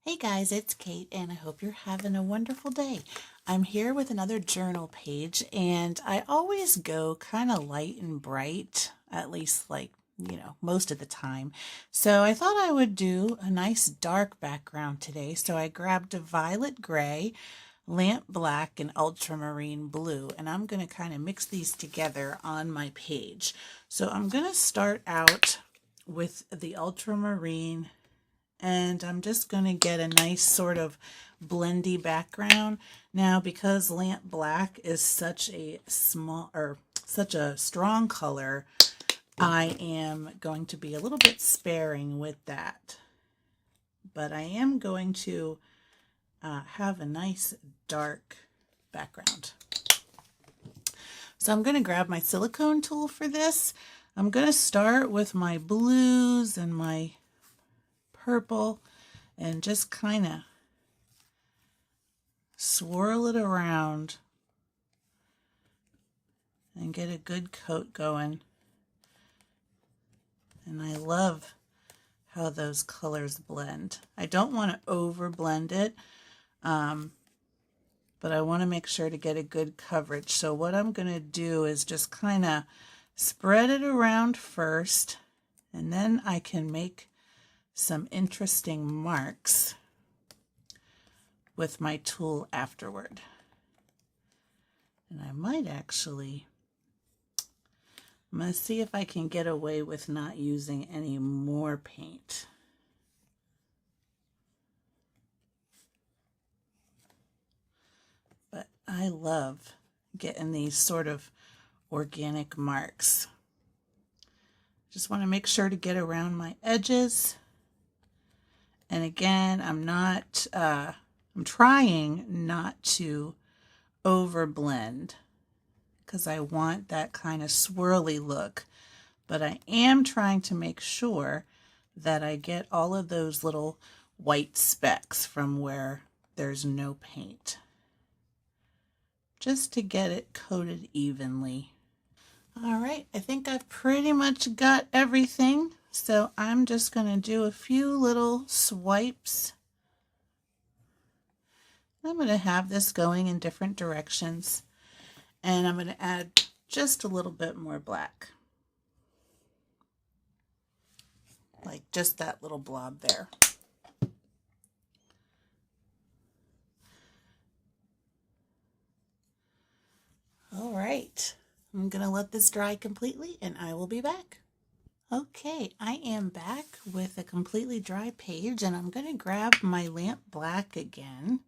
Hey guys, it's Kate, and I hope you're having a wonderful day. I'm here with another journal page, and I always go kind of light and bright, at least most of the time. So I thought I would do a nice dark background today. So I grabbed a violet gray, lamp black, and ultramarine blue, and I'm going to kind of mix these together on my page. So I'm going to start out with the ultramarine, and I'm just going to get a nice sort of blendy background. Now, because lamp black is such a strong color, I am going to be a little bit sparing with that. But I am going to have a nice dark background. So I'm going to grab my silicone tool for this. I'm going to start with my blues and my purple and just kind of swirl it around and get a good coat going. And I love how those colors blend. I don't want to over blend it, but I want to make sure to get a good coverage. So what I'm going to do is just kind of spread it around first, and then I can make some interesting marks with my tool afterward. And I might actually, I'm going to see if I can get away with not using any more paint. But I love getting these sort of organic marks. Just want to make sure to get around my edges. And again, I'm trying not to over blend because I want that kind of swirly look, but I am trying to make sure that I get all of those little white specks from where there's no paint, just to get it coated evenly. All right, I think I've pretty much got everything. So I'm just going to do a few little swipes. I'm going to have this going in different directions. And I'm going to add just a little bit more black. Like just that little blob there. All right, I'm going to let this dry completely and I will be back. Okay, I am back with a completely dry page, and I'm going to grab my lamp black again,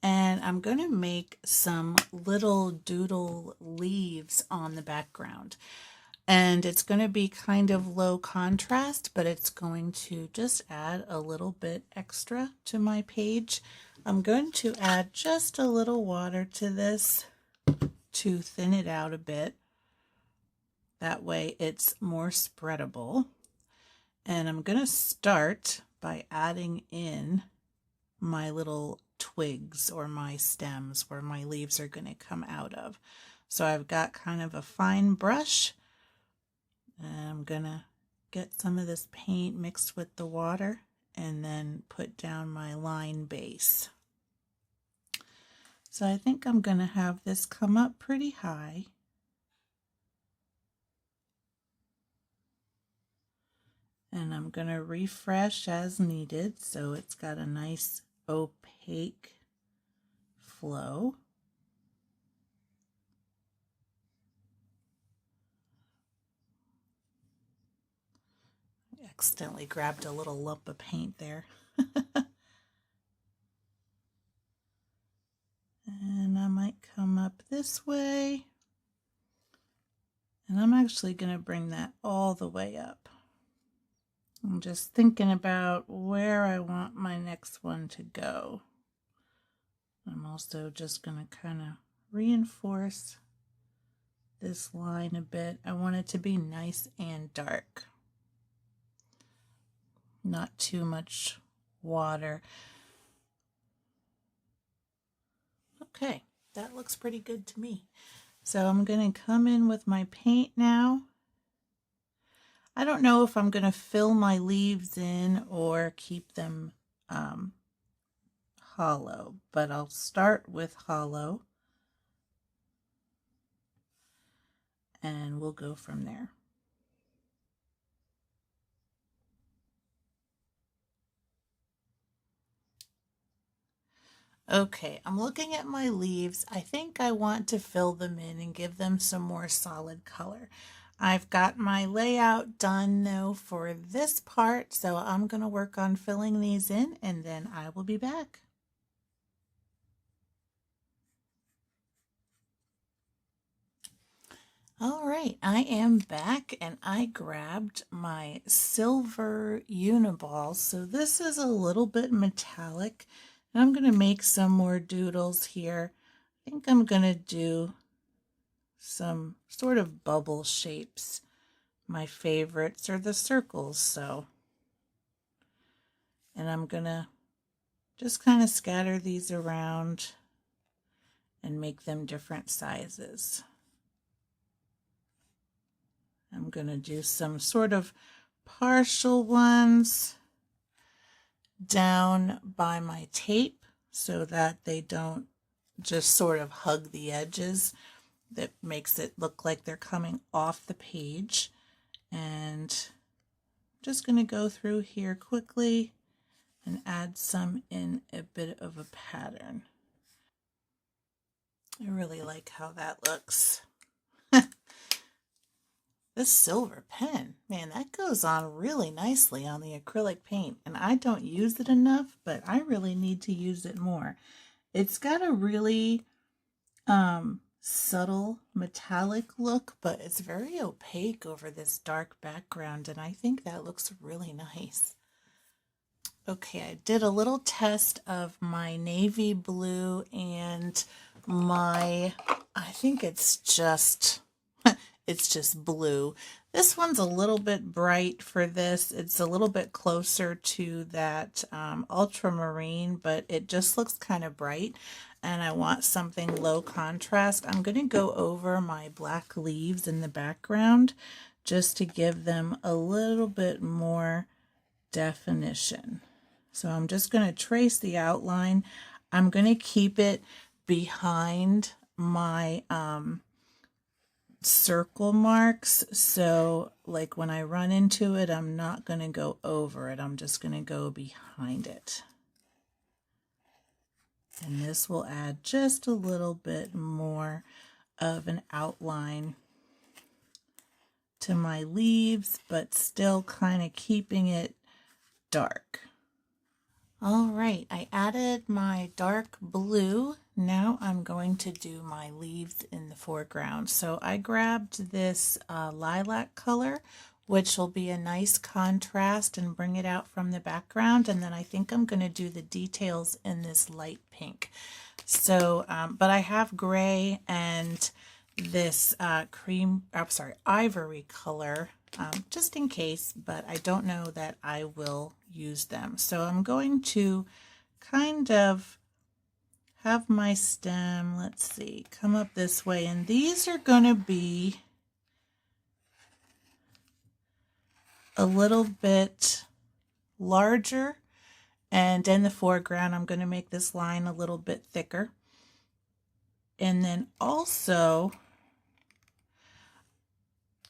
and I'm going to make some little doodle leaves on the background. And it's going to be kind of low contrast, but it's going to just add a little bit extra to my page. I'm going to add just a little water to this to thin it out a bit. That way it's more spreadable. And I'm going to start by adding in my little twigs or my stems where my leaves are going to come out of. So I've got kind of a fine brush, and I'm going to get some of this paint mixed with the water and then put down my line base. So I think I'm going to have this come up pretty high. And I'm going to refresh as needed so it's got a nice opaque flow. I accidentally grabbed a little lump of paint there. And I might come up this way. And I'm actually going to bring that all the way up. I'm just thinking about where I want my next one to go. I'm also just going to kind of reinforce this line a bit. I want it to be nice and dark. Not too much water. Okay, that looks pretty good to me. So I'm going to come in with my paint now. I don't know if I'm going to fill my leaves in or keep them hollow, but I'll start with hollow and we'll go from there. Okay, I'm looking at my leaves. I think I want to fill them in and give them some more solid color. I've got my layout done though for this part, so I'm going to work on filling these in and then I will be back. All right, I am back and I grabbed my silver uniball. So this is a little bit metallic and I'm going to make some more doodles here. I think I'm going to do some sort of bubble shapes. My favorites are the circles, so. And I'm going to just kind of scatter these around and make them different sizes. I'm going to do some sort of partial ones down by my tape so that they don't just sort of hug the edges. That makes it look like they're coming off the page. And I'm just going to go through here quickly and add some in a bit of a pattern. I really like how that looks. This silver pen, man, that goes on really nicely on the acrylic paint, and I don't use it enough, but I really need to use it more. It's got a really subtle metallic look, but it's very opaque over this dark background, and I think that looks really nice. Okay, I did a little test of my navy blue and my, I think it's just blue. This one's a little bit bright for this. It's a little bit closer to that ultramarine, but it just looks kind of bright. And I want something low contrast. I'm going to go over my black leaves in the background just to give them a little bit more definition. So I'm just going to trace the outline. I'm going to keep it behind my circle marks, so like when I run into it, I'm not going to go over it. I'm just going to go behind it. And this will add just a little bit more of an outline to my leaves, but still kind of keeping it dark. All right, I added my dark blue. Now I'm going to do my leaves in the foreground. So I grabbed this lilac color, which will be a nice contrast and bring it out from the background. And then I think I'm going to do the details in this light pink. So, but I have gray and this ivory color just in case, but I don't know that I will use them. So I'm going to kind of have my stem, let's see, come up this way, and these are going to be a little bit larger, and in the foreground I'm going to make this line a little bit thicker. And then also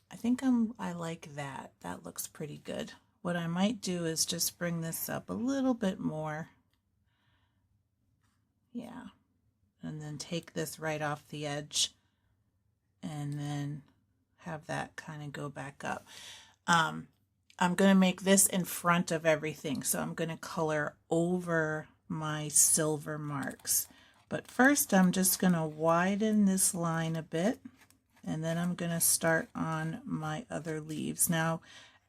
I think I like that. That looks pretty good. What I might do is just bring this up a little bit more. Yeah. And then take this right off the edge and then have that kind of go back up. I'm going to make this in front of everything. So I'm going to color over my silver marks. But first I'm just going to widen this line a bit. And then I'm going to start on my other leaves. Now,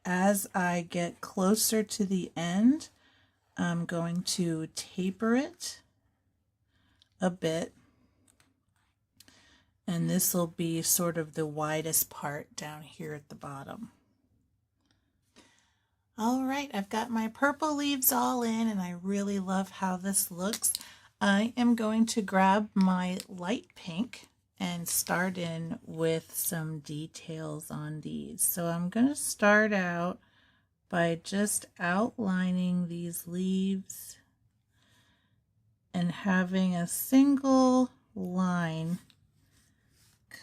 as I get closer to the end, I'm going to taper it a bit. And this will be sort of the widest part down here at the bottom. All right, I've got my purple leaves all in, and I really love how this looks. I am going to grab my light pink and start in with some details on these. So I'm going to start out by just outlining these leaves and having a single line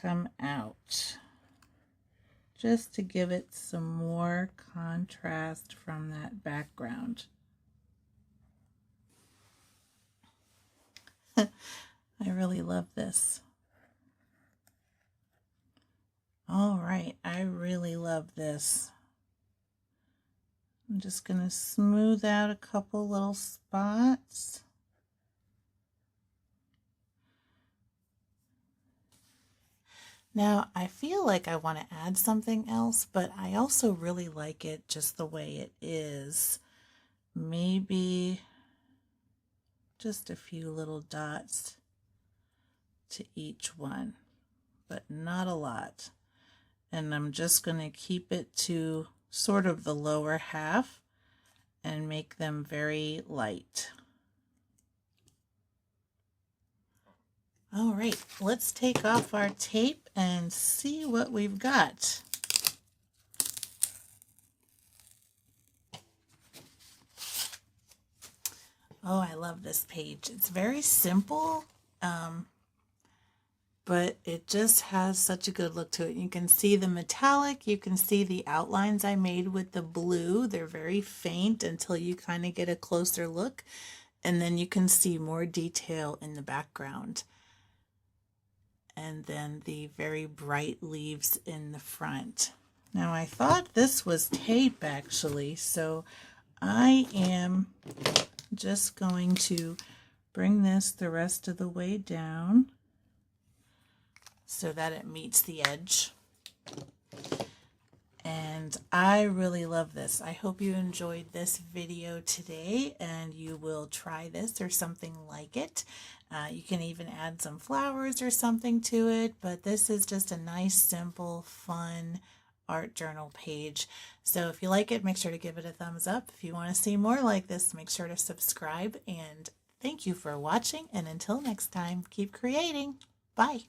come out, just to give it some more contrast from that background. I really love this. All right, I really love this. I'm just going to smooth out a couple little spots. Now, I feel like I want to add something else, but I also really like it just the way it is. Maybe just a few little dots to each one, but not a lot. And I'm just going to keep it to sort of the lower half and make them very light. All right, let's take off our tape and see what we've got. Oh, I love this page. It's very simple, but it just has such a good look to it. You can see the metallic, you can see the outlines I made with the blue. They're very faint until you kind of get a closer look, and then you can see more detail in the background. And then the very bright leaves in the front. Now I thought this was tape actually, so I am just going to bring this the rest of the way down so that it meets the edge. And I really love this. I hope you enjoyed this video today and you will try this or something like it. You can even add some flowers or something to it, but this is just a nice, simple, fun art journal page. So if you like it, make sure to give it a thumbs up. If you want to see more like this, make sure to subscribe, and thank you for watching, and until next time, keep creating. Bye.